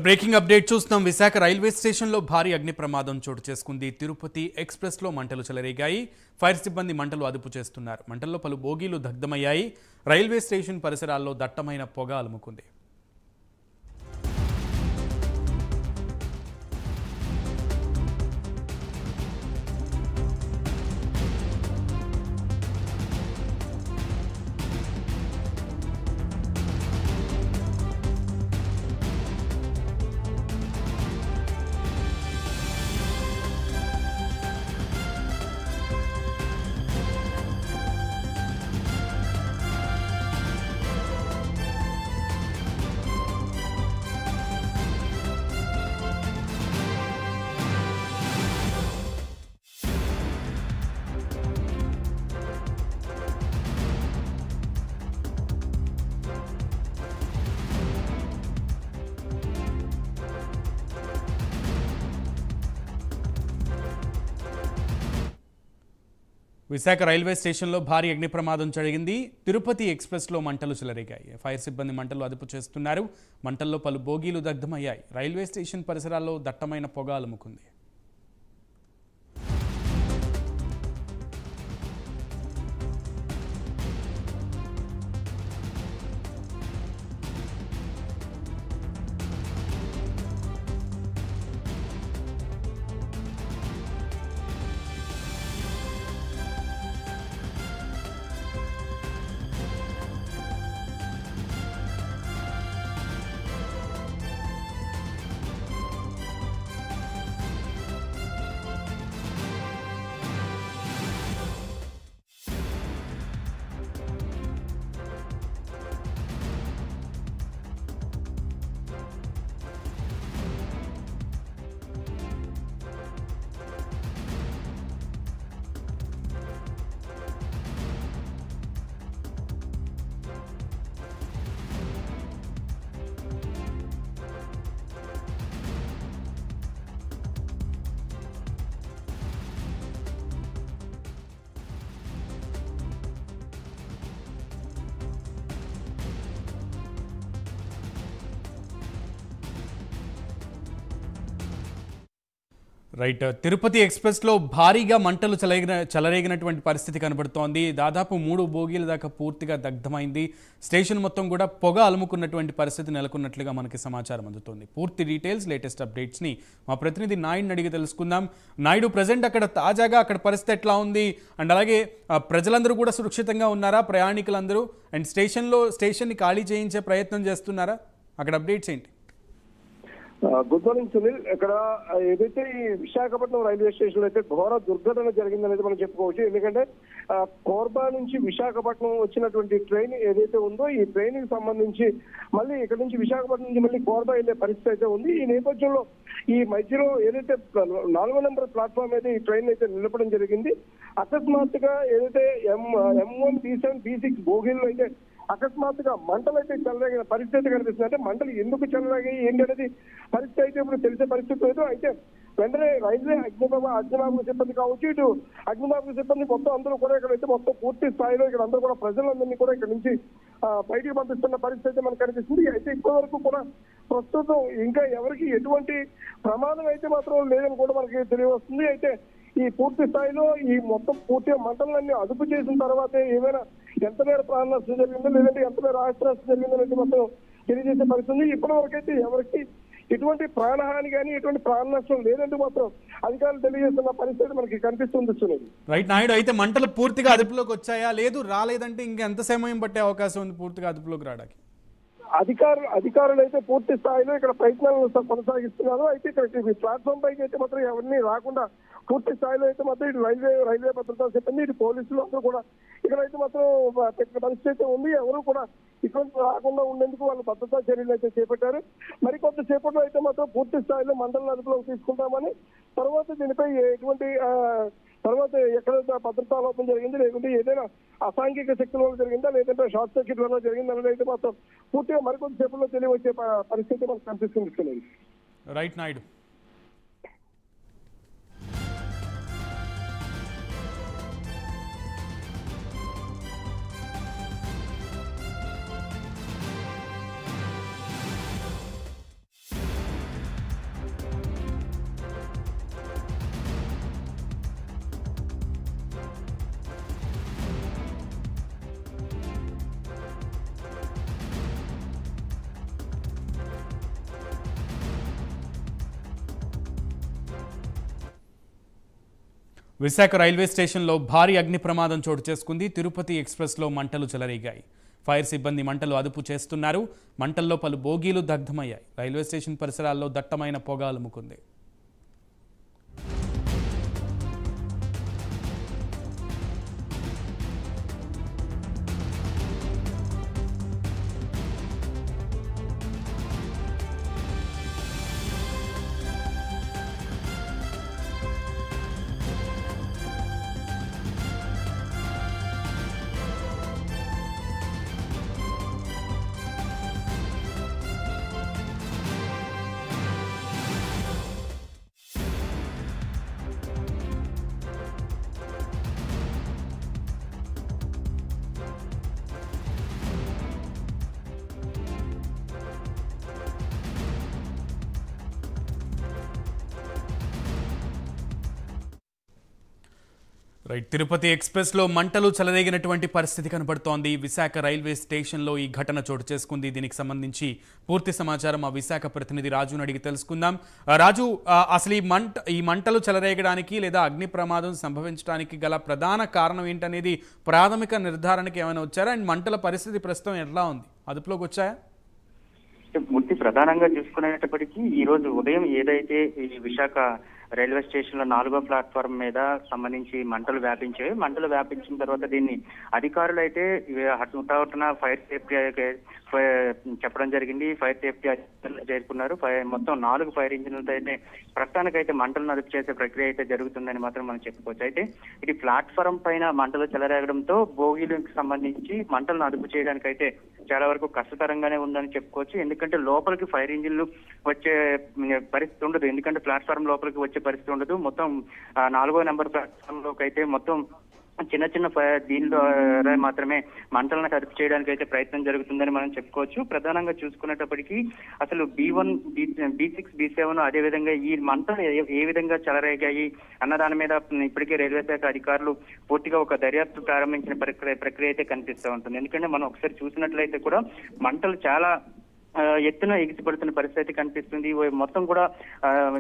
Breaking update చూస్తున్నాం. Visakha railway స్టేషన్లో భారీ అగ్ని ప్రమాదం చోటు చేసుకుంది. తిరుపతి ఎక్స్ప్రెస్లో మంటలు చెలరేగాయి. ఫైర్ సిబ్బంది మంటలు అదుపు చేస్తున్నారు. మంటల్లో పలు బోగీలు దగ్ధమయ్యాయి. రైల్వే స్టేషన్ పరిసరాల్లో దట్టమైన పొగ అలుముకుంది. విశాఖ రైల్వే స్టేషన్లో భారీ అగ్ని ప్రమాదం జరిగింది. తిరుపతి ఎక్స్ప్రెస్లో మంటలు చెలరేగాయి. ఫైర్ సిబ్బంది మంటలు అదుపు చేస్తున్నారు. మంటల్లో పలు బోగీలు దగ్ధమయ్యాయి. రైల్వే స్టేషన్ పరిసరాల్లో దట్టమైన పొగ అలుముకుంది. రైట్, తిరుపతి ఎక్స్ప్రెస్లో భారీగా మంటలు చెలరేగినటువంటి పరిస్థితి కనబడుతోంది. దాదాపు 3 బోగీల దాకా పూర్తిగా దగ్ధమైంది. స్టేషన్ మొత్తం కూడా పొగ అలుముకున్నటువంటి పరిస్థితి నెలకొన్నట్లుగా మనకి సమాచారం అందుతోంది. పూర్తి డీటెయిల్స్, లేటెస్ట్ అప్డేట్స్ని మా ప్రతినిధి నాయుడిని అడిగి తెలుసుకుందాం. నాయుడు, ప్రజెంట్ అక్కడ తాజాగా అక్కడ పరిస్థితి ఎట్లా ఉంది? అండ్ అలాగే ప్రజలందరూ కూడా సురక్షితంగా ఉన్నారా, ప్రయాణికులందరూ? అండ్ స్టేషన్ని ఖాళీ చేయించే ప్రయత్నం చేస్తున్నారా? అక్కడ అప్డేట్స్ ఏంటి? Good morning Sunil. ఇక్కడ ఏదైతే ఈ విశాఖపట్నం రైల్వే స్టేషన్ లో అయితే ఘోర దుర్ఘటన జరిగిందనేది మనం చెప్పుకోవచ్చు. ఎందుకంటే కోర్బా నుంచి విశాఖపట్నం వచ్చినటువంటి ట్రైన్ ఏదైతే ఉందో ఈ ట్రైన్ కి సంబంధించి మళ్ళీ ఇక్కడ నుంచి విశాఖపట్నం నుంచి మళ్ళీ కోర్బా వెళ్లే పరిస్థితి అయితే ఉంది. ఈ నేపథ్యంలో ఈ మధ్యలో ఏదైతే 4వ నెంబర్ ప్లాట్ఫామ్ అయితే ఈ ట్రైన్ అయితే నిలపడం జరిగింది. అకస్మాత్తుగా ఏదైతే M1, P7, P6 బోగీల్లో అయితే అకస్మాత్తుగా మంటలు అయితే చెలరేగిన పరిస్థితి కనిపిస్తుంది. అంటే మంటలు ఎందుకు చెలరేగాయి ఏంటి అనేది పరిస్థితి అయితే ఇప్పుడు తెలిసే పరిస్థితి లేదు. అయితే వెంటనే రైల్వే అగ్నిమాపక సిబ్బంది కావచ్చు, ఇటు అగ్నిమాపక సిబ్బంది మొత్తం అందరూ కూడా ఇక్కడైతే మొత్తం పూర్తి స్థాయిలో ఇక్కడ అందరూ కూడా ప్రజలందరినీ కూడా ఇక్కడ నుంచి బయటికి పంపిస్తున్న పరిస్థితి అయితే మనకు కనిపిస్తుంది. అయితే ఇప్పటి వరకు కూడా ప్రస్తుతం ఇంకా ఎవరికి ఎటువంటి ప్రమాదం అయితే మాత్రం లేదని కూడా మనకి తెలియవస్తుంది. అయితే ఈ పూర్తి స్థాయిలో ఈ మొత్తం పూర్తిగా మంటలన్నీ అదుపు చేసిన తర్వాతే ఏమైనా ఎంత మేర ప్రాణ నష్టం జరిగిందో లేదంటే ఎంత మేర ఆస్తి నష్టం జరిగిందో అనేది మొత్తం తెలియజేసే పరిస్థితి. ఇప్పటి వరకైతే ఎవరికి ఎటువంటి ప్రాణహాని కానీ ఎటువంటి ప్రాణ నష్టం లేదంటూ మాత్రం అధికారులు తెలియజేస్తున్న పరిస్థితి మనకి కనిపిస్తుంది. రైట్ నాయుడు, అయితే మంటలు పూర్తిగా అదుపులోకి వచ్చాయా? లేదు రాలేదంటే ఇంకా ఎంత సమయం పట్టే అవకాశం ఉంది పూర్తిగా అదుపులోకి రావడానికి? అధికారులు అయితే పూర్తి స్థాయిలో ఇక్కడ ప్రయత్నాలను కొనసాగిస్తున్నారు. అయితే ఇక్కడ ప్లాట్ఫామ్ పైకి అయితే మాత్రం ఎవరిని రాకుండా పూర్తి స్థాయిలో అయితే మాత్రం ఇటు రైల్వే భద్రతా సిబ్బంది, ఇటు పోలీసులు అందరూ కూడా ఇక్కడైతే మాత్రం పెట్టిన పరిస్థితి అయితే ఉంది. ఎవరు కూడా ఇక్కడ రాకుండా ఉండేందుకు వాళ్ళు భద్రతా చర్యలు అయితే చేపట్టారు. మరికొంతసేపట్లో అయితే మాత్రం పూర్తి స్థాయిలో మండల అదుపులోకి తీసుకుంటామని, తర్వాత దీనిపై ఎటువంటి తర్వాత ఎక్కడ భద్రతా లోపం జరిగింది లేకుంటే ఏదైనా అసాంఘిక శక్తుల వల్ల జరిగిందా లేదంటే షార్ట్ సర్క్యూట్ వల్ల జరిగింది అనేది అయితే మాత్రం పూర్తిగా మరికొంతసేపట్లో తెలియవచ్చే పరిస్థితి మనకు కనిపిస్తుంది. రైట్ నాయుడు. విశాఖ రైల్వే స్టేషన్లో భారీ అగ్ని ప్రమాదం చోటు చేసుకుంది. తిరుపతి ఎక్స్ప్రెస్లో మంటలు చెలరేగాయి. ఫైర్ సిబ్బంది మంటలు అదుపు చేస్తున్నారు. మంటల్లో పలు బోగీలు దగ్ధమయ్యాయి. రైల్వే స్టేషన్ పరిసరాల్లో దట్టమైన పొగ అలుముకుంది. తిరుపతి ఎక్స్ప్రెస్లో మంటలు చెలరేగినటువంటి పరిస్థితి కనబడుతోంది. విశాఖ రైల్వే స్టేషన్లో ఈ ఘటన చోటు చేసుకుంది. దీనికి సంబంధించి పూర్తి సమాచారం మా విశాఖ ప్రతినిధి రాజును అడిగి తెలుసుకుందాం. రాజు, అసలు ఈ మంటలు చెలరేగడానికి లేదా అగ్ని ప్రమాదం సంభవించడానికి గల ప్రధాన కారణం ఏంటనేది ప్రాథమిక నిర్ధారణకి ఏమైనా వచ్చారా? అండ్ మంటల పరిస్థితి ప్రస్తుతం ఎట్లా ఉంది? అదుపులోకి వచ్చాయా? మూర్తి, ప్రధానంగా చూసుకునేటప్పటికీ ఈ రోజు ఉదయం ఏదైతే ఈ విశాఖ రైల్వే స్టేషన్ లో 4వ ప్లాట్ఫామ్ మీద సంబంధించి మంటలు వ్యాపించిన తర్వాత దీన్ని అధికారులు అయితే హఠాత్తున ఫైర్ సేఫ్టీ చెప్పడం జరిగింది. ఫైర్ సేఫ్టీ చేరుకున్నారు. మొత్తం 4 ఫైర్ ఇంజిన్లతో అయితే ప్రస్తుతానికైతే మంటలను అదుపు చేసే ప్రక్రియ అయితే జరుగుతుందని మాత్రం మనం చెప్పుకోవచ్చు. అయితే ఇది ప్లాట్ఫారం పైన మంటలు చెలరేగడంతో బోగీలకు సంబంధించి మంటలను అదుపు చేయడానికి అయితే చాలా వరకు కష్టతరంగానే ఉందని చెప్పుకోవచ్చు. ఎందుకంటే లోపలికి ఫైర్ ఇంజిన్లు వచ్చే పరిస్థితి ఉండదు. ఎందుకంటే ప్లాట్ఫారం లోపలికి వచ్చే పరిస్థితి ఉండదు. మొత్తం 4వ నెంబర్ ప్లాట్ఫామ్ లోకి అయితే మొత్తం చిన్న చిన్న దీని ద్వారా మాత్రమే మంటలను అదుపు చేయడానికి అయితే ప్రయత్నం జరుగుతుందని మనం చెప్పుకోవచ్చు. ప్రధానంగా చూసుకునేటప్పటికీ అసలు B1, B6, B7 అదేవిధంగా ఈ మంటలు ఏ విధంగా చెలరేగాయి అన్న దాని మీద ఇప్పటికే రైల్వే శాఖ అధికారులు పూర్తిగా ఒక దర్యాప్తు ప్రారంభించిన ప్రక్రియ అయితే కనిపిస్తూ ఉంటుంది. ఎందుకంటే మనం ఒకసారి చూసినట్లయితే కూడా మంటలు చాలా ఎత్తున ఎగిసిపడుతున్న పరిస్థితి కనిపిస్తుంది. మొత్తం కూడా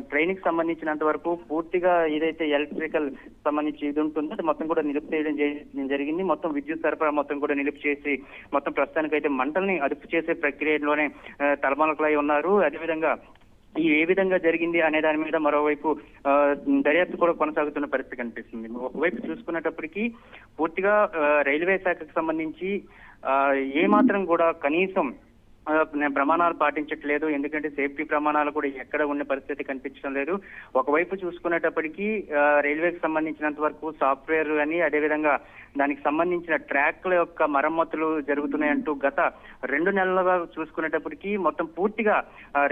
ట్రైన్ కి సంబంధించినంత వరకు పూర్తిగా ఏదైతే ఎలక్ట్రికల్ సంబంధించి ఇది ఉంటుందో అది మొత్తం కూడా నిలుపు చేయడం జరిగింది. మొత్తం విద్యుత్ సరఫరా మొత్తం కూడా నిలుపు చేసి మొత్తం ప్రస్తుతానికైతే మంటల్ని అదుపు చేసే ప్రక్రియలోనే తలమలకలై ఉన్నారు. అదేవిధంగా ఏ విధంగా జరిగింది అనే దాని మీద మరోవైపు దర్యాప్తు కూడా కొనసాగుతున్న పరిస్థితి కనిపిస్తుంది. ఒకవైపు చూసుకునేటప్పటికీ పూర్తిగా రైల్వే శాఖకు సంబంధించి ఏమాత్రం కూడా కనీసం ప్రమాణాలు పాటించట్లేదు. ఎందుకంటే సేఫ్టీ ప్రమాణాలు కూడా ఎక్కడ ఉన్న పరిస్థితి కనిపించడం లేదు. ఒకవైపు చూసుకునేటప్పటికీ రైల్వేకి సంబంధించినంత వరకు సాఫ్ట్వేర్ అని అదేవిధంగా దానికి సంబంధించిన ట్రాక్ల యొక్క మరమ్మతులు జరుగుతున్నాయంటూ గత 2 నెలలుగా చూసుకునేటప్పటికీ మొత్తం పూర్తిగా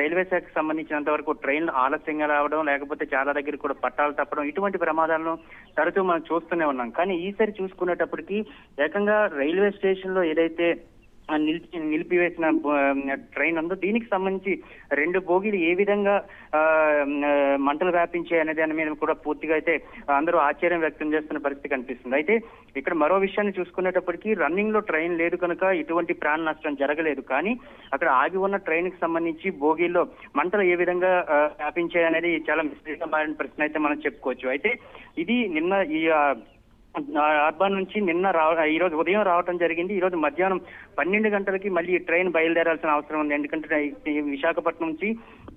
రైల్వే శాఖకు సంబంధించినంత వరకు ట్రైన్లు ఆలస్యంగా రావడం, లేకపోతే చాలా దగ్గర కూడా పట్టాలు తప్పడం, ఇటువంటి ప్రమాదాలను తరచూ మనం చూస్తూనే ఉన్నాం. కానీ ఈసారి చూసుకునేటప్పటికీ ఏకంగా రైల్వే స్టేషన్ లో ఏదైతే నిలిపివేసిన ట్రైన్ ఉందో దీనికి సంబంధించి 2 బోగీలు ఏ విధంగా మంటలు వ్యాపించాయి అనే దాని మీద కూడా పూర్తిగా అయితే అందరూ ఆశ్చర్యం వ్యక్తం చేస్తున్న పరిస్థితి కనిపిస్తుంది. అయితే ఇక్కడ మరో విషయాన్ని చూసుకునేటప్పటికీ రన్నింగ్ లో ట్రైన్ లేదు కనుక ఇటువంటి ప్రాణ నష్టం జరగలేదు. కానీ అక్కడ ఆగి ఉన్న ట్రైన్ కి సంబంధించి బోగీల్లో మంటలు ఏ విధంగా వ్యాపించాయి అనేది చాలా మిస్టరీగా మారిన ప్రశ్న అయితే మనం చెప్పుకోవచ్చు. అయితే ఇది నిన్న ఈ అర్బాన్ నుంచి ఈ రోజు ఉదయం రావడం జరిగింది. ఈ రోజు మధ్యాహ్నం 12 గంటలకి మళ్ళీ ట్రైన్ బయలుదేరాల్సిన అవసరం ఉంది. ఎందుకంటే విశాఖపట్నం నుంచి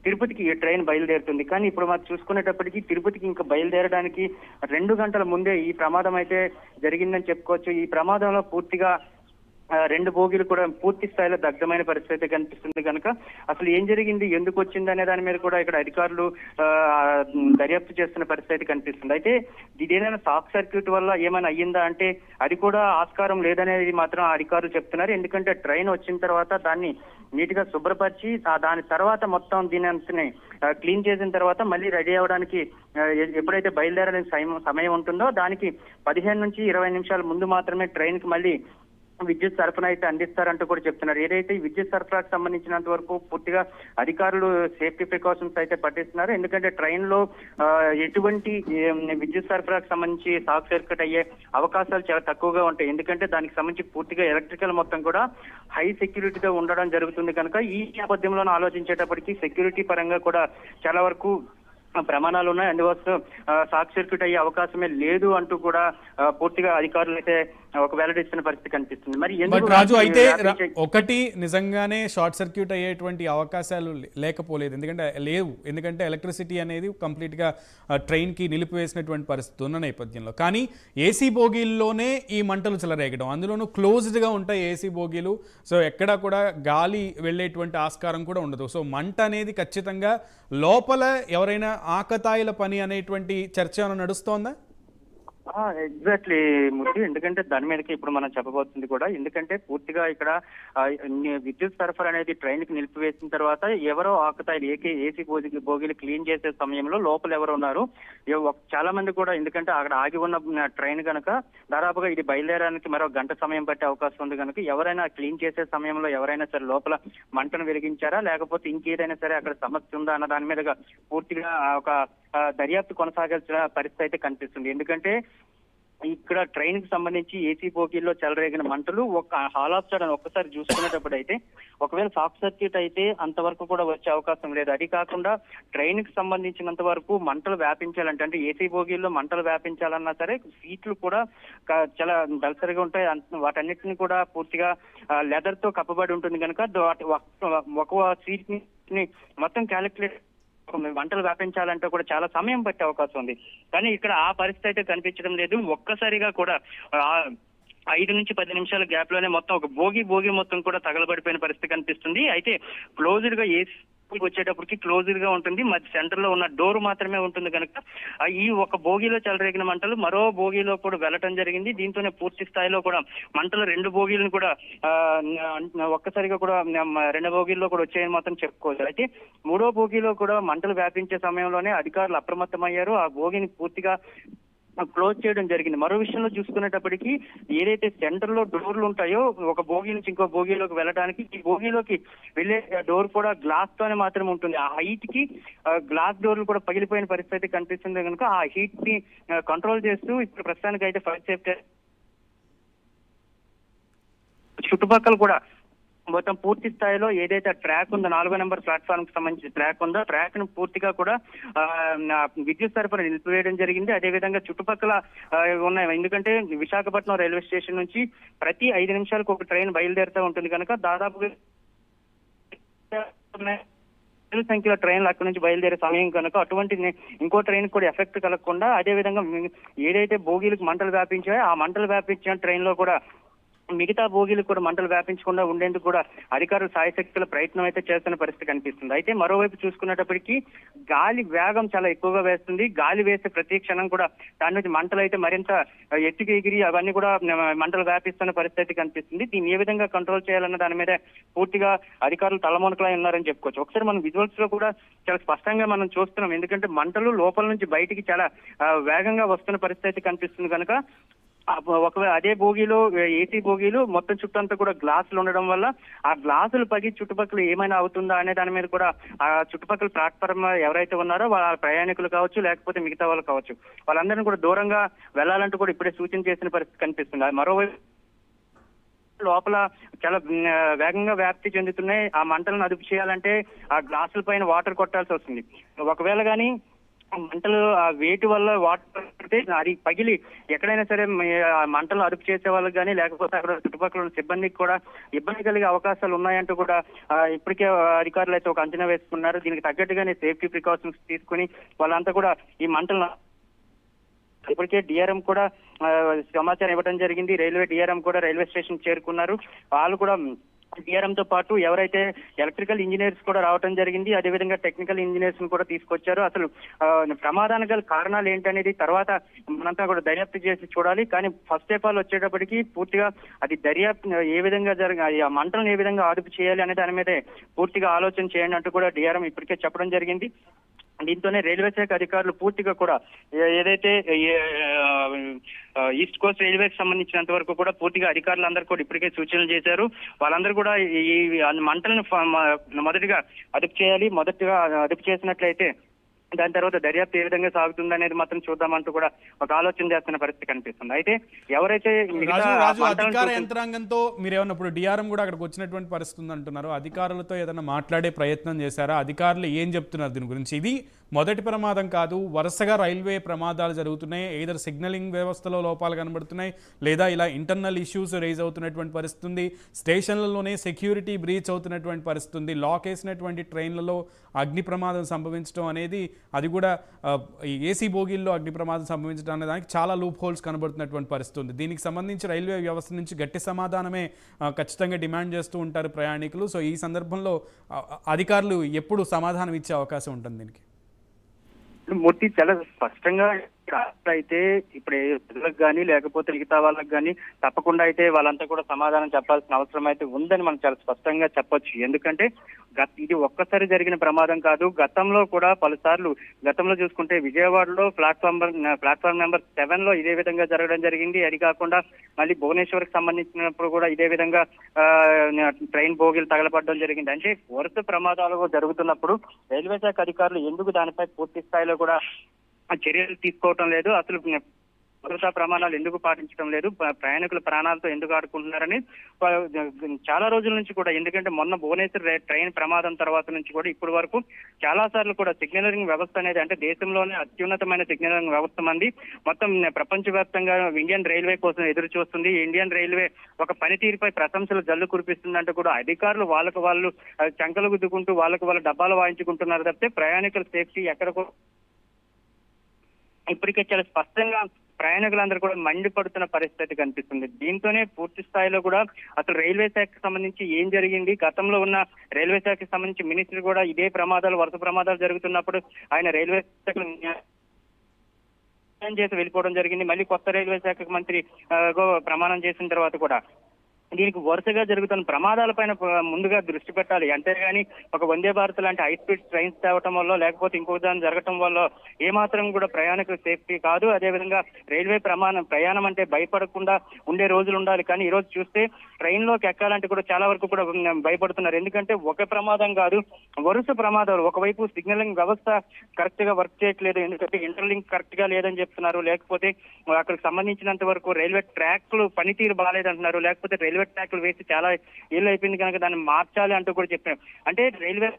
తిరుపతికి ఈ ట్రైన్ బయలుదేరుతుంది. కానీ ఇప్పుడు మనం చూసుకునేటప్పటికీ తిరుపతికి ఇంకా బయలుదేరడానికి 2 గంటల ముందే ఈ ప్రమాదం అయితే జరిగిందని చెప్పుకోవచ్చు. ఈ ప్రమాదంలో పూర్తిగా 2 బోగీలు కూడా పూర్తి స్థాయిలో దగ్ధమైన పరిస్థితి కనిపిస్తుంది. కనుక అసలు ఏం జరిగింది, ఎందుకు వచ్చింది అనే దాని మీద కూడా ఇక్కడ అధికారులు దర్యాప్తు చేస్తున్న పరిస్థితి కనిపిస్తుంది. అయితే ఇదేదైనా షార్ట్ సర్క్యూట్ వల్ల ఏమైనా అయ్యిందా అంటే అది కూడా ఆస్కారం లేదనేది మాత్రం అధికారులు చెప్తున్నారు. ఎందుకంటే ట్రైన్ వచ్చిన తర్వాత దాన్ని నీట్ గా శుభ్రపరిచి దాని తర్వాత మొత్తం దీని అంతని క్లీన్ చేసిన తర్వాత మళ్ళీ రెడీ అవ్వడానికి ఎప్పుడైతే బయలుదేరడానికి సమయం ఉంటుందో దానికి 15 నుంచి 20 నిమిషాల ముందు మాత్రమే ట్రైన్ కి మళ్ళీ విద్యుత్ సరఫరా అయితే అందిస్తారంటూ కూడా చెప్తున్నారు. ఏదైతే విద్యుత్ సరఫరాకు సంబంధించినంత వరకు పూర్తిగా అధికారులు సేఫ్టీ ప్రికాషన్స్ అయితే పట్టిస్తున్నారు. ఎందుకంటే ట్రైన్ లో ఎటువంటి విద్యుత్ సరఫరాకు సంబంధించి షార్ట్ సర్క్యూట్ అయ్యే అవకాశాలు చాలా తక్కువగా ఉంటాయి. ఎందుకంటే దానికి సంబంధించి పూర్తిగా ఎలక్ట్రికల్ మొత్తం కూడా హై సెక్యూరిటీతో ఉండడం జరుగుతుంది. కనుక ఈ నేపథ్యంలో ఆలోచించేటప్పటికీ సెక్యూరిటీ పరంగా కూడా చాలా వరకు ప్రమాణాలు ఉన్నాయి, అందుకోసం షార్ట్ సర్క్యూట్ అయ్యే అవకాశమే లేదు అంటూ కూడా పూర్తిగా అధికారులు అయితే ఒక వెల్లడిస్తున్న పరిస్థితి కనిపిస్తుంది. మరి బట్ రాజు అయితే ఒకటి నిజంగానే షార్ట్ సర్క్యూట్ అయ్యేటువంటి అవకాశాలు లేకపోలేదు, ఎందుకంటే ఎలక్ట్రిసిటీ అనేది కంప్లీట్ గా ట్రైన్ కి నిలిపివేసినటువంటి పరిస్థితి ఉన్న నేపథ్యంలో. కానీ ఏసీ బోగీల్లోనే ఈ మంటలు చెలరేగడం, అందులోనూ క్లోజ్డ్ గా ఉంటాయి ఏసీ బోగీలు, సో ఎక్కడా కూడా గాలి వెళ్ళేటువంటి ఆస్కారం కూడా ఉండదు. సో మంట అనేది ఖచ్చితంగా లోపల ఎవరైనా ఆకతాయిల పని అనేటువంటి చర్చ నడుస్తోందా? ఎగ్జాక్ట్లీ ముద్దు, ఎందుకంటే దాని మీదకి ఇప్పుడు మనం చెప్పబోతుంది కూడా. ఎందుకంటే పూర్తిగా ఇక్కడ విద్యుత్ సరఫరా అనేది ట్రైన్ కి నిలిపివేసిన తర్వాత ఎవరో ఆకతాయిలు ఏసీ బోగీలు క్లీన్ చేసే సమయంలో లోపల ఎవరు ఉన్నారు చాలా మంది కూడా, ఎందుకంటే అక్కడ ఆగి ఉన్న ట్రైన్ కనుక దాదాపుగా ఇది బయలుదేరడానికి మరో గంట సమయం పట్టే అవకాశం ఉంది కనుక ఎవరైనా క్లీన్ చేసే సమయంలో ఎవరైనా సరే లోపల మంటను వెలిగించారా లేకపోతే ఇంకేదైనా సరే అక్కడ సమస్య ఉందా అన్న దాని మీదుగా పూర్తిగా ఒక దర్యాప్తు కొనసాగాల్సిన పరిస్థితి అయితే కనిపిస్తుంది. ఎందుకంటే ఇక్కడ ట్రైన్ కి సంబంధించి ఏసీ బోగీల్లో చెలరేగిన మంటలు ఒక హాల్ ఆఫ్ సడన్ ఒక్కసారి చూసుకునేటప్పుడు అయితే ఒకవేళ షార్ట్ సర్క్యూట్ అయితే అంతవరకు కూడా వచ్చే అవకాశం లేదు. అది కాకుండా ట్రైన్ కి సంబంధించినంత వరకు మంటలు వ్యాపించాలంటే, అంటే ఏసీ బోగీల్లో మంటలు వ్యాపించాలన్నా సరే సీట్లు కూడా చాలా దళసరిగా ఉంటాయి, వాటన్నిటిని కూడా పూర్తిగా లెదర్ తో కప్పబడి ఉంటుంది కనుక ఒక సీట్ ని మొత్తం క్యాలిక్యులేట్ మంటలు వ్యాపించాలంటే కూడా చాలా సమయం పట్టే అవకాశం ఉంది. కానీ ఇక్కడ ఆ పరిస్థితి అయితే కనిపించడం లేదు. ఒక్కసారిగా కూడా 5 నుంచి 10 నిమిషాల గ్యాప్ లోనే మొత్తం ఒక బోగి మొత్తం కూడా తగలబడిపోయిన పరిస్థితి కనిపిస్తుంది. అయితే క్లోజ్డ్ గా ఏసీ వచ్చేటప్పటికి క్లోజ్డ్ గా ఉంటుంది, మధ్య సెంటర్ లో ఉన్న డోర్ మాత్రమే ఉంటుంది కనుక ఈ ఒక బోగీలో చెలరేగిన మంటలు మరో బోగీలో కూడా వెళ్ళటం జరిగింది. దీంతోనే పూర్తి స్థాయిలో కూడా మంటలు 2 బోగీలను కూడా ఒక్కసారిగా కూడా 2 బోగీల్లో కూడా వచ్చాయని మాత్రం చెప్పుకోవచ్చు. అయితే 3వ బోగీలో కూడా మంటలు వ్యాపించే సమయంలోనే అధికారులు అప్రమత్తమయ్యారు, ఆ బోగీని పూర్తిగా క్లోజ్ చేయడం జరిగింది. మరో విషయంలో చూసుకునేటప్పటికి ఏదైతే సెంటర్ లో డోర్లు ఉంటాయో ఒక బోగీ నుంచి ఇంకో బోగీలోకి వెళ్ళడానికి, ఈ బోగీలోకి వెళ్ళే డోర్ కూడా గ్లాస్ తోనే మాత్రమే ఉంటుంది. ఆ హీట్ కి గ్లాస్ డోర్లు కూడా పగిలిపోయిన పరిస్థితి కనిపిస్తుంది కనుక ఆ హీట్ ని కంట్రోల్ చేస్తూ ఇప్పుడు ప్రస్తుతానికి అయితే ఫైర్ సేఫ్టీ చుట్టుపక్కల కూడా మొత్తం పూర్తి స్థాయిలో ఏదైతే ట్రాక్ ఉందో 4వ నెంబర్ ప్లాట్ఫామ్ కి సంబంధించిన ట్రాక్ ఉందో ట్రాక్ ను పూర్తిగా కూడా విద్యుత్ సరఫరా నిలిపివేయడం జరిగింది. అదేవిధంగా చుట్టుపక్కల ఉన్నాయి, ఎందుకంటే విశాఖపట్నం రైల్వే స్టేషన్ నుంచి ప్రతి 5 నిమిషాలకు ఒక ట్రైన్ బయలుదేరుతూ ఉంటుంది కనుక దాదాపుగా సంఖ్యలో ట్రైన్లు అక్కడి నుంచి బయలుదేరే సమయం కనుక అటువంటి ఇంకో ట్రైన్ కూడా ఎఫెక్ట్ కలగకుండా, అదేవిధంగా ఏదైతే బోగీలకు మంటలు వ్యాపించాయో ఆ మంటలు వ్యాపించిన ట్రైన్ లో కూడా మిగతా బోగీలు కూడా మంటలు వ్యాపించకుండా ఉండేందుకు కూడా అధికారులు సాయశక్తుల ప్రయత్నం అయితే చేస్తున్న పరిస్థితి కనిపిస్తుంది. అయితే మరోవైపు చూసుకునేటప్పటికీ గాలి వేగం చాలా ఎక్కువగా వేస్తుంది. గాలి వేసే ప్రతి క్షణం కూడా దాని నుంచి మంటలు అయితే మరింత ఎత్తుకు ఎగిరి అవన్నీ కూడా మంటలు వ్యాపిస్తున్న పరిస్థితి కనిపిస్తుంది. దీన్ని ఏ విధంగా కంట్రోల్ చేయాలన్న దాని మీద పూర్తిగా అధికారులు తలమునకలై ఉన్నారని చెప్పుకోవచ్చు. ఒకసారి మనం విజువల్స్ లో కూడా చాలా స్పష్టంగా మనం చూస్తున్నాం, ఎందుకంటే మంటలు లోపల నుంచి బయటికి చాలా వేగంగా వస్తున్న పరిస్థితి కనిపిస్తుంది కనుక ఒకవేళ అదే బోగీలో ఏసీ బోగీలు మొత్తం చుట్టూ అంతా కూడా గ్లాసులు ఉండడం వల్ల ఆ గ్లాసులు పగి చుట్టుపక్కల ఏమైనా అవుతుందా అనే దాని మీద కూడా ఆ చుట్టుపక్కల ప్లాట్ఫామ్ ఎవరైతే ఉన్నారో వాళ్ళ ప్రయాణికులు కావచ్చు లేకపోతే మిగతా వాళ్ళు కావచ్చు వాళ్ళందరినీ కూడా దూరంగా వెళ్లాలంటూ కూడా ఇప్పుడే సూచన చేసిన పరిస్థితి కనిపిస్తుంది. మరోవైపు లోపల చాలా వేగంగా వ్యాప్తి చెందుతున్నాయి. ఆ మంటలను అదుపు చేయాలంటే ఆ గ్లాసుల పైన వాటర్ కొట్టాల్సి వస్తుంది. ఒకవేళ కానీ మంటలు ఆ వేటి వల్ల వాటర్ అది పగిలి ఎక్కడైనా సరే మంటలు అదుపు చేసే వాళ్ళకి కానీ లేకపోతే అక్కడ చుట్టుపక్కల ఉన్న సిబ్బందికి కూడా ఇబ్బంది కలిగే అవకాశాలు ఉన్నాయంటూ కూడా ఇప్పటికే అధికారులు అయితే ఒక అంచనా వేసుకున్నారు. దీనికి తగ్గట్టుగానే సేఫ్టీ ప్రికాషన్స్ తీసుకుని వాళ్ళంతా కూడా ఈ మంటలను ఇప్పటికే డిఆర్ఎం కూడా సమాచారం ఇవ్వడం జరిగింది. రైల్వే డిఆర్ఎం కూడా రైల్వే స్టేషన్ చేరుకున్నారు. వాళ్ళు కూడా డిఆర్ఎం తో పాటు ఎవరైతే ఎలక్ట్రికల్ ఇంజనీర్స్ కూడా రావడం జరిగింది, అదేవిధంగా టెక్నికల్ ఇంజనీర్స్ కూడా తీసుకొచ్చారు. అసలు ప్రమాదానికి గల కారణాలు ఏంటనేది తర్వాత మనంతా కూడా దర్యాప్తు చేసి చూడాలి. కానీ ఫస్ట్ ఆఫ్ ఆల్ వచ్చేటప్పటికి పూర్తిగా అది దర్యాప్తు ఏ విధంగా జరగాలి, ఆ మంటలను ఏ విధంగా అదుపు చేయాలి అనే దాని మీదే పూర్తిగా ఆలోచన చేయండి అంటూ కూడా డిఆర్ఎం ఇప్పటికే చెప్పడం జరిగింది. దీంతోనే రైల్వే శాఖ అధికారులు పూర్తిగా కూడా ఏదైతే ఈస్ట్ కోస్ట్ రైల్వేకి సంబంధించినంత వరకు కూడా పూర్తిగా అధికారులందరూ కూడా ఇప్పటికే సూచనలు చేశారు. వాళ్ళందరూ కూడా ఈ మంటలను మొదటిగా అదుపు చేయాలి. మొదటిగా అదుపు చేసినట్లయితే దాని తర్వాత దర్యాప్తు ఏ విధంగా సాగుతుంది అనేది మాత్రం చూద్దామంటూ కూడా ఒక ఆలోచన చేస్తున్న పరిస్థితి కనిపిస్తుంది. అయితే ఎవరైతే రాజు అధికార యంత్రాంగంతో మీరేమన్నా ఇప్పుడు డిఆర్ఎం కూడా అక్కడికి వచ్చినటువంటి పరిస్థితి ఉంది అంటున్నారు, అధికారులతో ఏదైనా మాట్లాడే ప్రయత్నం చేశారా? అధికారులు ఏం చెప్తున్నారు దీని గురించి? ఇది మొదటి ప్రమాదం కాదు, వరుసగా రైల్వే ప్రమాదాలు జరుగుతున్నాయి. ఏదర్ సిగ్నలింగ్ వ్యవస్థలో లోపాలు కనబడుతున్నాయి, లేదా ఇలా ఇంటర్నల్ ఇష్యూస్ రైజ్ అవుతున్నటువంటి పరిస్థితి ఉంది. స్టేషన్లలోనే సెక్యూరిటీ బ్రీచ్ అవుతున్నటువంటి పరిస్థితి ఉంది. లాక్ వేసినటువంటి ట్రైన్లలో అగ్ని ప్రమాదం సంభవించడం అనేది, అది కూడా ఏసీ బోగీల్లో అగ్ని ప్రమాదం సంభవించడం అనే దానికి చాలా లూప్ హోల్స్ కనబడుతున్నటువంటి పరిస్థితి ఉంది. దీనికి సంబంధించి రైల్వే వ్యవస్థ నుంచి గట్టి సమాధానమే ఖచ్చితంగా డిమాండ్ చేస్తూ ఉంటారు ప్రయాణికులు. సో ఈ సందర్భంలో అధికారులు ఎప్పుడు సమాధానం ఇచ్చే అవకాశం ఉంటుంది దీనికి? మూర్తి చాలా స్పష్టంగా అయితే ఇప్పుడు ప్రజలకు కానీ లేకపోతే మిగతా వాళ్ళకి కానీ తప్పకుండా అయితే వాళ్ళంతా కూడా సమాధానం చెప్పాల్సిన అవసరం అయితే ఉందని మనం చాలా స్పష్టంగా చెప్పొచ్చు. ఎందుకంటే ఇది ఒక్కసారి జరిగిన ప్రమాదం కాదు. గతంలో కూడా పలుసార్లు గతంలో చూసుకుంటే విజయవాడలో ప్లాట్ఫామ్ నెంబర్ 7 లో ఇదే విధంగా జరగడం జరిగింది. అది కాకుండా మళ్ళీ భువనేశ్వర్కి సంబంధించినప్పుడు కూడా ఇదే విధంగా ట్రైన్ బోగీలు తగలపడడం జరిగింది. అంటే వరుస ప్రమాదాలు జరుగుతున్నప్పుడు రైల్వే శాఖ అధికారులు ఎందుకు దానిపై పూర్తి స్థాయిలో కూడా చర్యలు తీసుకోవటం లేదు, అసలు భద్రతా ప్రమాణాలు ఎందుకు పాటించడం లేదు, ప్రయాణికుల ప్రాణాలతో ఎందుకు ఆడుకుంటున్నారని చాలా రోజుల నుంచి కూడా, ఎందుకంటే మొన్న భువనేశ్వర్ ట్రైన్ ప్రమాదం తర్వాత నుంచి కూడా ఇప్పటి వరకు చాలా సార్లు కూడా సిగ్నలింగ్ వ్యవస్థ అనేది, అంటే దేశంలోనే అత్యున్నతమైన సిగ్నలింగ్ వ్యవస్థ మంది మొత్తం ప్రపంచవ్యాప్తంగా ఇండియన్ రైల్వే కోసం ఎదురు చూస్తుంది. ఇండియన్ రైల్వే ఒక పనితీరుపై ప్రశంసలు జల్లు కురిపిస్తుందంటూ కూడా అధికారులు వాళ్ళకు వాళ్ళు చంకలు గుద్దుకుంటూ వాళ్ళకు వాళ్ళు డబ్బాలు వాయించుకుంటున్నారు తప్పితే ప్రయాణికుల సేఫ్టీ ఎక్కడికో ఇప్పటికే చాలా స్పష్టంగా ప్రయాణికులందరూ కూడా మండిపడుతున్న పరిస్థితి కనిపిస్తుంది. దీంతోనే పూర్తి స్థాయిలో కూడా అసలు రైల్వే శాఖకు సంబంధించి ఏం జరిగింది, గతంలో ఉన్న రైల్వే శాఖకు సంబంధించి మినిస్టర్ కూడా ఇదే ప్రమాదాలు వరుస ప్రమాదాలు జరుగుతున్నప్పుడు ఆయన రైల్వే శాఖను చేసి వెళ్ళిపోవడం జరిగింది. మళ్ళీ కొత్త రైల్వే శాఖ మంత్రి ప్రమాణం చేసిన తర్వాత కూడా దీనికి వరుసగా జరుగుతున్న ప్రమాదాలపైన ముందుగా దృష్టి పెట్టాలి. అంతేగాని ఒక వందే భారత్ లాంటి హై స్పీడ్ ట్రైన్స్ తేవటం వల్ల లేకపోతే ఇంకో దాని జరగటం వల్ల ఏమాత్రం కూడా ప్రయాణికుల సేఫ్టీ కాదు. అదేవిధంగా రైల్వే ప్రయాణం అంటే భయపడకుండా ఉండే రోజులు ఉండాలి. కానీ ఈ రోజు చూస్తే ట్రైన్ లోకి ఎక్కాలంటే కూడా చాలా వరకు కూడా భయపడుతున్నారు. ఎందుకంటే ఒక ప్రమాదం కాదు, వరుస ప్రమాదాలు. ఒకవైపు సిగ్నలింగ్ వ్యవస్థ కరెక్ట్ గా వర్క్ చేయట్లేదు, ఎందుకంటే ఇంటర్లింక్ కరెక్ట్ గా లేదని చెప్తున్నారు, లేకపోతే అక్కడికి సంబంధించినంత వరకు రైల్వే ట్రాక్లు పనితీరు బాగాలేదంటున్నారు, లేకపోతే రైల్వే ట్రాక్లు వేసి చాలా ఏళ్ళు అయిపోయింది కనుక దాన్ని మార్చాలి అంటూ కూడా చెప్పారు. అంటే రైల్వే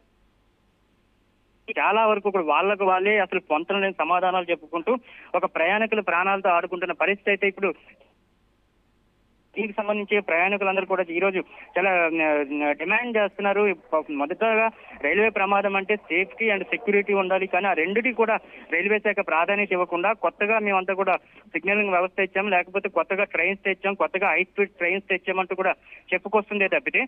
చాలా వరకు కూడా వాళ్ళకు వాళ్ళే అసలు పొంతన లేని సమాధానాలు చెప్పుకుంటూ ఒక ప్రయాణికుల ప్రాణాలతో ఆడుకుంటున్న పరిస్థితి అయితే ఇప్పుడు దీనికి సంబంధించి ప్రయాణికులందరూ కూడా ఈ రోజు చాలా డిమాండ్ చేస్తున్నారు. మొదటగా రైల్వే ప్రమాదం అంటే సేఫ్టీ అండ్ సెక్యూరిటీ ఉండాలి, కానీ ఆ రెండిటి కూడా రైల్వే శాఖ ప్రాధాన్యత ఇవ్వకుండా కొత్తగా మేమంతా కూడా సిగ్నలింగ్ వ్యవస్థ ఇచ్చాం, లేకపోతే కొత్తగా ట్రైన్స్ తెచ్చాం, కొత్తగా హై స్పీడ్ ట్రైన్స్ తెచ్చామంటూ కూడా చెప్పుకొస్తుందే తప్పితే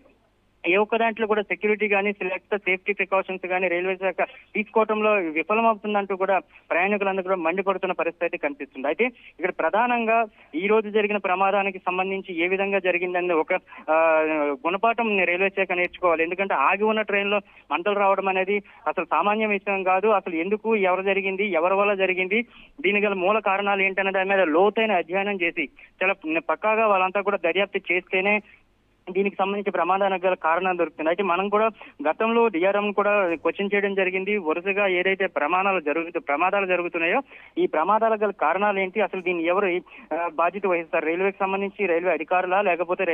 ఏ ఒక్క దాంట్లో కూడా సెక్యూరిటీ కానీ లేకపోతే సేఫ్టీ ప్రికాషన్స్ కానీ రైల్వే శాఖ తీసుకోవడంలో విఫలమవుతుందంటూ కూడా ప్రయాణికులందరూ కూడా మండిపడుతున్న పరిస్థితి కనిపిస్తుంది. అయితే ఇక్కడ ప్రధానంగా ఈ రోజు జరిగిన ప్రమాదానికి సంబంధించి ఏ విధంగా జరిగిందని ఒక గుణపాఠం రైల్వే శాఖ నేర్చుకోవాలి. ఎందుకంటే ఆగి ఉన్న ట్రైన్ లో మంటలు రావడం అనేది అసలు సామాన్య విషయం కాదు. అసలు ఎందుకు, ఎవరు జరిగింది, ఎవరి వల్ల జరిగింది, దీని గల మూల కారణాలు ఏంటనే దాని మీద లోతైన అధ్యయనం చేసి చాలా పక్కాగా వాళ్ళంతా కూడా దర్యాప్తు చేస్తేనే దీనికి సంబంధించి ప్రమాదానికి గల కారణాలు దొరుకుతుంది. అయితే మనం కూడా గతంలో డిఆర్ఎం కూడా క్వశ్చన్ చేయడం జరిగింది. వరుసగా ఏదైతే ప్రమాదాలు జరుగుతున్నాయో ఈ ప్రమాదాలకు గల కారణాలు ఏంటి, అసలు దీన్ని ఎవరు బాధ్యత వహిస్తారు, రైల్వేకి సంబంధించి రైల్వే అధికారులా లేకపోతే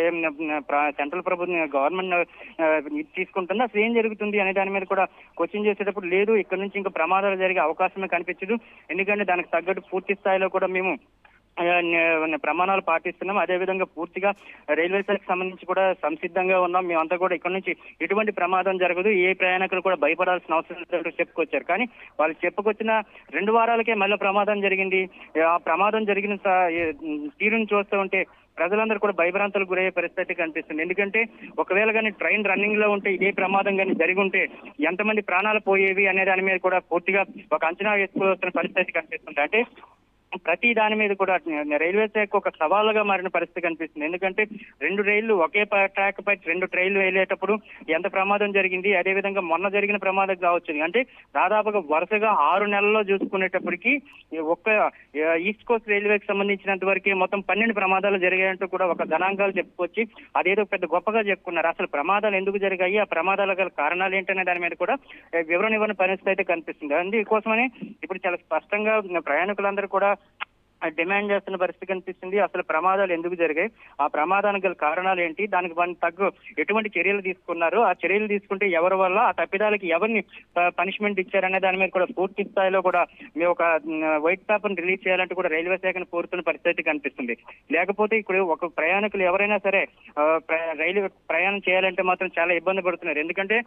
సెంట్రల్ ప్రభుత్వం గవర్నమెంట్ తీసుకుంటుందా, అసలు ఏం జరుగుతుంది అనే దాని మీద కూడా క్వశ్చన్ చేసేటప్పుడు లేదు, ఇక్కడ నుంచి ఇంకా ప్రమాదాలు జరిగే అవకాశమే కనిపించదు, ఎందుకంటే దానికి తగ్గట్టు పూర్తి స్థాయిలో కూడా మేము ప్రమాణాలు పాటిస్తున్నాం, అదేవిధంగా పూర్తిగా రైల్వే శాఖకు సంబంధించి కూడా సంసిద్ధంగా ఉన్నాం, మేమంతా కూడా ఇక్కడ నుంచి ఎటువంటి ప్రమాదం జరగదు, ఏ ప్రయాణికులు కూడా భయపడాల్సిన అవసరం లేదంటూ చెప్పుకొచ్చారు. కానీ వాళ్ళు చెప్పుకొచ్చిన 2 వారాలకే మళ్ళీ ప్రమాదం జరిగింది. ఆ ప్రమాదం జరిగిన తీరుని చూస్తూ ఉంటే ప్రజలందరూ కూడా భయభ్రాంతులకు గురయ్యే పరిస్థితి కనిపిస్తుంది. ఎందుకంటే ఒకవేళ కానీ ట్రైన్ రన్నింగ్ లో ఉంటే ఇదే ప్రమాదం కానీ జరిగి ఉంటే ఎంతమంది ప్రాణాలు పోయేవి అనే దాని మీద కూడా పూర్తిగా ఒక అంచనా వేసుకోవాల్సిన పరిస్థితి కనిపిస్తుంది. అంటే ప్రతి దాని మీద కూడా రైల్వే శాఖ ఒక సవాలుగా మారిన పరిస్థితి కనిపిస్తుంది. ఎందుకంటే 2 రైళ్లు ఒకే ట్రాక్ పై 2 ట్రైన్లు వెళ్ళేటప్పుడు ఎంత ప్రమాదం జరిగింది, అదేవిధంగా మొన్న జరిగిన ప్రమాదం కావచ్చు. అంటే దాదాపుగా వరుసగా 6 నెలల్లో చూసుకునేటప్పటికి ఒక్క ఈస్ట్ కోస్ట్ రైల్వేకి సంబంధించినంత వరకు మొత్తం 12 ప్రమాదాలు జరిగాయంటూ కూడా ఒక గణాంకాలు చెప్పుకొచ్చి అదేదో పెద్ద గొప్పగా చెప్పుకున్నారు. అసలు ప్రమాదాలు ఎందుకు జరిగాయి, ఆ ప్రమాదాల గల కారణాలు ఏంటనే దాని మీద కూడా వివరణ ఇవ్వని పరిస్థితి అయితే కనిపిస్తుంది. అందుకోసమని ఇప్పుడు చాలా స్పష్టంగా ప్రయాణికులందరూ కూడా డిమాండ్ చేస్తున్న పరిస్థితి కనిపిస్తుంది. అసలు ప్రమాదాలు ఎందుకు జరిగాయి, ఆ ప్రమాదానికి గల కారణాలు ఏంటి, దానికి తగ్గ ఎటువంటి చర్యలు తీసుకున్నారు, ఆ చర్యలు తీసుకుంటే ఎవరి వల్ల, ఆ తప్పిదాలకి ఎవరిని పనిష్మెంట్ ఇచ్చారనే దాని మీద కూడా పూర్తి స్థాయిలో కూడా మేము ఒక వైట్ పేపర్ రిలీజ్ చేయాలంటూ కూడా రైల్వే శాఖను కోరుతున్న పరిస్థితి కనిపిస్తుంది. లేకపోతే ఇప్పుడు ఒక ప్రయాణికులు ఎవరైనా సరే రైలు ప్రయాణం చేయాలంటే మాత్రం చాలా ఇబ్బంది పడుతున్నారు. ఎందుకంటే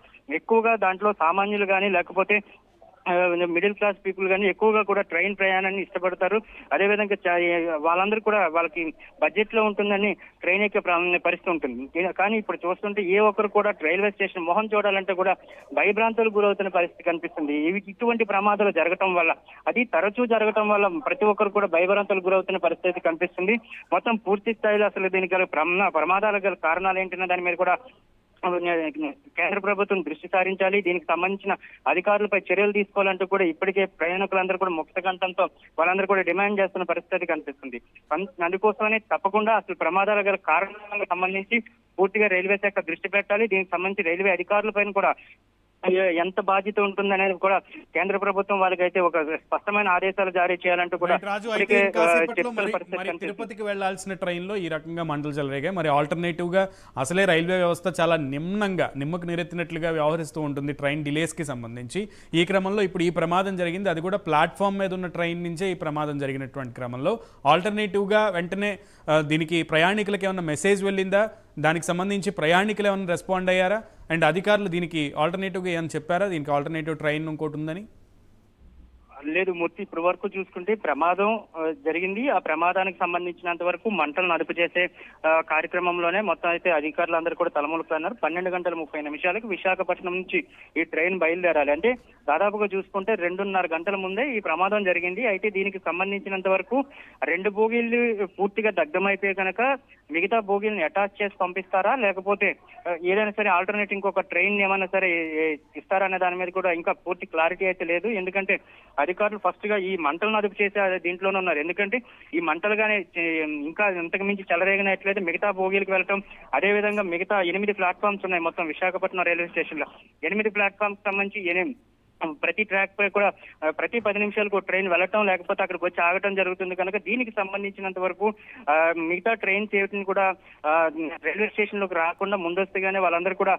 ఎక్కువగా దాంట్లో సామాన్యులు కానీ లేకపోతే మిడిల్ క్లాస్ పీపుల్ కానీ ఎక్కువగా కూడా ట్రైన్ ప్రయాణాన్ని ఇష్టపడతారు. అదేవిధంగా వాళ్ళందరూ కూడా వాళ్ళకి బడ్జెట్ లో ఉంటుందని ట్రైన్ ఎక్కే పరిస్థితి ఉంటుంది. కానీ ఇప్పుడు చూస్తుంటే ఏ ఒక్కరు కూడా రైల్వే స్టేషన్ మొహం చూడాలంటే కూడా భయభ్రాంతులకు గురవుతున్న పరిస్థితి కనిపిస్తుంది. ఇటువంటి ప్రమాదాలు జరగటం వల్ల, అది తరచూ జరగటం వల్ల ప్రతి ఒక్కరు కూడా భయభ్రాంతులకు గురవుతున్న పరిస్థితి కనిపిస్తుంది. మొత్తం పూర్తి స్థాయిలో అసలు దీనికి గల ప్రమాదాల గల కారణాలు ఏంటన్న దాని మీద కూడా కేంద్ర ప్రభుత్వం దృష్టి సారించాలి. దీనికి సంబంధించిన అధికారులపై చర్యలు తీసుకోవాలంటూ కూడా ఇప్పటికే ప్రయాణికులందరూ కూడా ముక్తకంఠంతో వాళ్ళందరూ కూడా డిమాండ్ చేస్తున్న పరిస్థితి కనిపిస్తుంది. అందుకోసమనే తప్పకుండా అసలు ప్రమాదాల గల కారణాలకు సంబంధించి పూర్తిగా రైల్వే శాఖ దృష్టి పెట్టాలి. దీనికి సంబంధించి రైల్వే అధికారులపైన కూడా ఎంత బాధ్యత ఉంటుందనేది కూడా కేంద్ర ప్రభుత్వం వాళ్ళకైతే ఒక స్పష్టమైన ఆదేశాలు జారీ చేయాలంటూ కూడా తిరుపతికి వెళ్లాల్సిన ట్రైన్ లో ఈ రకంగా మంటలు చెలరేగాయి. మరి ఆల్టర్నేటివ్ గా అసలే రైల్వే వ్యవస్థ చాలా నిమ్మకు నీరెత్తినట్లుగా వ్యవహరిస్తూ ఉంటుంది ట్రైన్ డిలేస్ కి సంబంధించి. ఈ క్రమంలో ఇప్పుడు ఈ ప్రమాదం జరిగింది, అది కూడా ప్లాట్ఫామ్ మీద ఉన్న ట్రైన్ నుంచే ఈ ప్రమాదం జరిగినటువంటి క్రమంలో ఆల్టర్నేటివ్ గా వెంటనే దీనికి ప్రయాణికులకి ఏమన్నా మెసేజ్ వెళ్ళిందా, దానికి సంబంధించి ప్రయాణికులు ఏమైనా రెస్పాండ్ అయ్యారా, అండ్ అధికారులు దీనికి ఆల్టర్నేటివ్గా ఏమైనా చెప్పారా, దీనికి ఆల్టర్నేటివ్ ట్రైన్ ఇంకోటి ఉందని? లేదు మూర్తి, ఇప్పటి వరకు చూసుకుంటే ప్రమాదం జరిగింది. ఆ ప్రమాదానికి సంబంధించినంత వరకు మంటలను అదుపు చేసే కార్యక్రమంలోనే మొత్తం అయితే అధికారులందరూ కూడా తలములుకున్నారు. 12:30 విశాఖపట్నం నుంచి ఈ ట్రైన్ బయలుదేరాలి. అంటే దాదాపుగా చూసుకుంటే 2:30 గంటల ముందే ఈ ప్రమాదం జరిగింది. అయితే దీనికి సంబంధించినంత వరకు 2 బోగీలు పూర్తిగా దగ్ధమైపోయి కనుక మిగతా బోగీలను అటాచ్ చేసి పంపిస్తారా, లేకపోతే ఏదైనా సరే ఆల్టర్నేట్ ఇంకొక ట్రైన్ ఏమైనా సరే ఇస్తారా అనే దాని మీద కూడా ఇంకా పూర్తి క్లారిటీ అయితే లేదు. ఎందుకంటే అధికారులు ఫస్ట్ గా ఈ మంటలను అదుపు చేసే దీంట్లోనే ఉన్నారు. ఎందుకంటే ఈ మంటలుగానే ఇంకా ఇంతకు మించి చెలరేగినట్లయితే మిగతా బోగీలకు వెళ్ళటం, అదేవిధంగా మిగతా 8 ప్లాట్ఫామ్స్ ఉన్నాయి మొత్తం విశాఖపట్నం రైల్వే స్టేషన్ లో. 8 ప్లాట్ఫామ్స్ సంబంధించి ప్రతి ట్రాక్ పై కూడా ప్రతి 10 నిమిషాలకు ట్రైన్ వెళ్ళటం లేకపోతే అక్కడికి వచ్చి ఆగటం జరుగుతుంది కనుక దీనికి సంబంధించినంత వరకు మిగతా ట్రైన్స్ ఏమిటిని కూడా రైల్వే స్టేషన్ లోకి రాకుండా ముందస్తుగానే వాళ్ళందరూ కూడా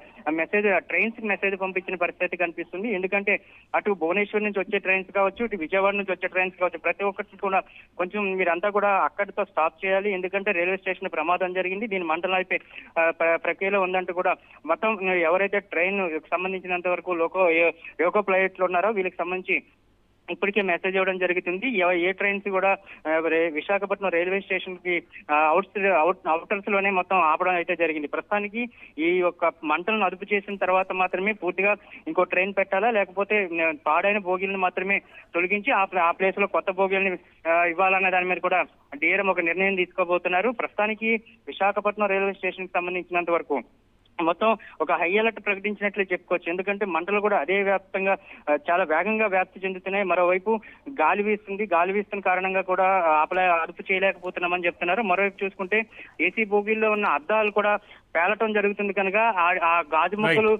ట్రైన్స్ కి మెసేజ్ పంపించిన పరిస్థితి కనిపిస్తుంది. ఎందుకంటే అటు భువనేశ్వర్ నుంచి వచ్చే ట్రైన్స్ కావచ్చు, ఇటు విజయవాడ నుంచి వచ్చే ట్రైన్స్ కావచ్చు, ప్రతి ఒక్కటి కూడా కొంచెం మీరంతా కూడా అక్కడితో స్టాప్ చేయాలి. ఎందుకంటే రైల్వే స్టేషన్ ప్రమాదం జరిగింది, దీని మంటలు అయిపోయి ప్రక్రియలో ఉందంటూ కూడా మొత్తం ఎవరైతే ట్రైన్ సంబంధించినంత వరకు లోకో ఫ్లైట్ లో ఉన్నారో వీళ్ళకి సంబంధించి ఇప్పటికే మెసేజ్ ఇవ్వడం జరుగుతుంది. ఏ ట్రైన్స్ కూడా విశాఖపట్నం రైల్వే స్టేషన్ కి అవుటర్స్ లోనే మొత్తం ఆపడం అయితే జరిగింది. ప్రస్తుతానికి ఈ యొక్క మంటలను అదుపు చేసిన తర్వాత మాత్రమే పూర్తిగా ఇంకో ట్రైన్ పెట్టాలా, లేకపోతే పాడైన బోగీలను మాత్రమే తొలగించి ఆ ప్లేస్ లో కొత్త బోగీలను ఇవ్వాలనే దాని మీద కూడా డిఆర్ఎం ఒక నిర్ణయం తీసుకోబోతున్నారు. ప్రస్తుతానికి విశాఖపట్నం రైల్వే స్టేషన్ కి సంబంధించినంత వరకు మొత్తం ఒక హై అలర్ట్ ప్రకటించినట్లు చెప్పుకోవచ్చు. ఎందుకంటే మంటలు కూడా అదే వ్యాప్తంగా చాలా వేగంగా వ్యాప్తి చెందుతున్నాయి. మరోవైపు గాలి వీస్తున్న కారణంగా కూడా అదుపు చేయలేకపోతున్నామని చెప్తున్నారు. మరోవైపు చూసుకుంటే ఏసీ బోగీల్లో ఉన్న అద్దాలు కూడా పేలటం జరుగుతుంది కనుక ఆ గాజు ముక్కలు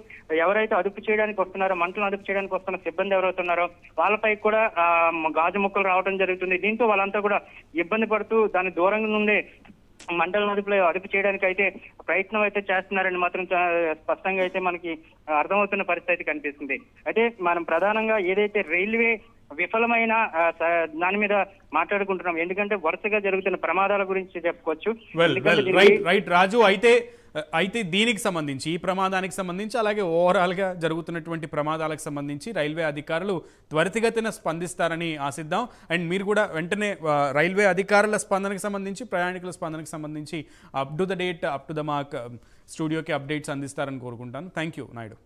ఎవరైతే అదుపు చేయడానికి వస్తున్నారో, మంటలను అదుపు చేయడానికి వస్తున్న సిబ్బంది ఎవరైతున్నారో వాళ్ళపై కూడా గాజు ముక్కలు రావడం జరుగుతుంది. దీంతో వాళ్ళంతా కూడా ఇబ్బంది పడుతూ దాని దూరంగా నుండే మంటలను అదుపు చేయడానికి అయితే ప్రయత్నం అయితే చేస్తున్నారని మాత్రం స్పష్టంగా అయితే మనకి అర్థమవుతున్న పరిస్థితి కనిపిస్తుంది. అయితే మనం ప్రధానంగా ఏదైతే రైల్వే విఫలమైన దాని మీద మాట్లాడుకుంటున్నాం. ఎందుకంటే వరుసగా జరుగుతున్న ప్రమాదాల గురించి చెప్పుకోవచ్చు. రాజు, అయితే దీనికి సంబంధించి, ఈ ప్రమాదానికి సంబంధించి, అలాగే ఓవరాల్గా జరుగుతున్నటువంటి ప్రమాదాలకు సంబంధించి రైల్వే అధికారులు త్వరితగతిన స్పందిస్తారని ఆశిద్దాం. అండ్ మీరు కూడా వెంటనే రైల్వే అధికారుల స్పందనకు సంబంధించి, ప్రయాణికుల స్పందనకు సంబంధించి అప్ టు ద మార్క్ స్టూడియోకి అప్డేట్స్ అందిస్తారని కోరుకుంటాను. Thank you Naidu.